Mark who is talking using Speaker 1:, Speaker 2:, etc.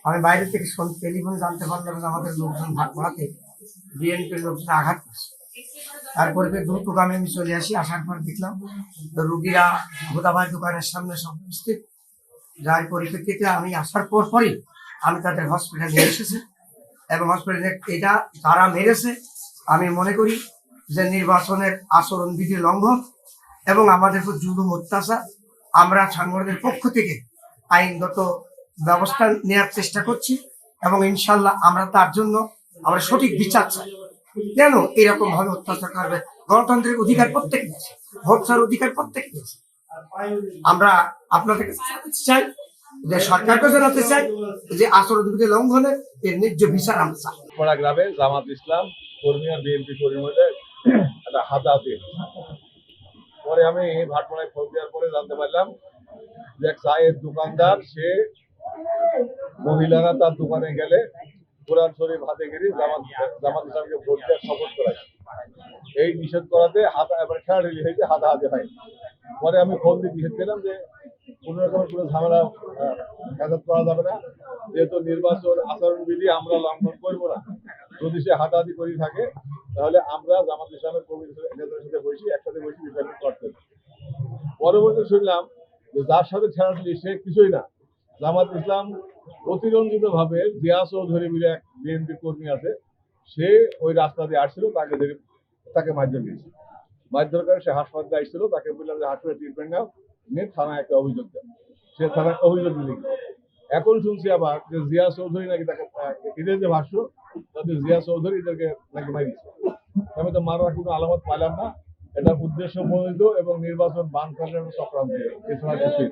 Speaker 1: আমি বাইরে থেকে টেলিফোনে জানতে পারলাম যে আমাদের লোকজন ভাটপাড়াতে বিএনপির লোকজন আঘাত করছে। তারপরে দ্রুতগামী আমি চলে আসি, আসার পর দেখলাম তো রুগীরা ভোদাবাই দোকানের সামনে সব উপস্থিত। যার পরিপ্রেক্ষিতে আমি আসার পরই আমি তাদের হসপিটালে নিয়ে এসেছি এবং হসপিটালে এটা যারা মেরেছে আমি মনে করি যে নির্বাচনের আচরণ বিধি লঙ্ঘন এবং আমাদের উপর জুলুম অত্যাচার। আমরা সাংগঠনিক পক্ষ থেকে আইনগত ব্যবস্থা নেওয়ার চেষ্টা করছি এবং ইনশাল্লাহ আমরা তার জন্য আমরা সঠিক বিচার চাই। কেন এরকম ভাবে অত্যাচার করবে? গণতন্ত্রের অধিকার প্রত্যেকে আছে, ভোট দেওয়ার অধিকার প্রত্যেকে আছে। আমরা আপনাদের কাছে জানাতে চাই যে সরকারকে জানাতে চাই যে আচরণ বিধি লঙ্ঘনের এর ন্যায্য বিচার আমরা চাই।
Speaker 2: গ্রামে জামাত ইসলাম কর্মী আর বিএনপি কর্মীর মধ্যে একটা হাতাহাতি। পরে আমি ভাটপাড়ায় খোঁজ দেওয়ার পরে জানতে পারলাম যে এক চায়ের দোকানদার, সে মহিলারা তার দোকানে গেলে কোরআন শরীফ হাতে গিয়ে জামাত ইসলামকে ভোট দেওয়ার শপথ করায়। এই নিষেধ করাতে খেলাধুলি হয়েছে, হাতাহাতি হয়। পরে আমি ফোন দিয়ে নিষেধ পেলাম যে কোনো রকমের কোনো ঝামেলা হেফাজত করা যাবে না, যেহেতু নির্বাচন আচরণবিধি আমরা লঙ্ঘন করবো না। যদি সে হাতাহাতি করে থাকে তাহলে আমরা জামাত ইসলামের নেতাদের সাথে বসি, একসাথে বসি বিচার করতে। পরবর্তীতে শুনলাম যে যার সাথে ঠেলাঠেলি সে কিছুই না, জামাত ইসলাম অতিরঞ্জিত ভাবে জিয়া চৌধুরী বলে এক বিএনপি কর্মী আছে, সে ওই রাস্তা দিয়ে আসছিল, তাকে মারধর দিয়েছে। মারধর করে সে হাসপাতালে আসছিল, তাকে বললাম যে হাসপাতালে ট্রিটমেন্ট নাও, নিয়ে থানায় একটা অভিযোগ দেয়। সে থানায় অভিযোগ দিলে এখন শুনছি আবার যে জিয়া চৌধুরী নাকি তাকে এদের যে ভাষ্য তাতে জিয়া চৌধুরী এদেরকে নাকি মারিয়েছে। আমি তো মারার কোনো আলামত পাইলাম না। এটা উদ্দেশ্য প্রণোদিত এবং নির্বাচন বানচালের চক্রান্ত, এছাড়া কিছুই।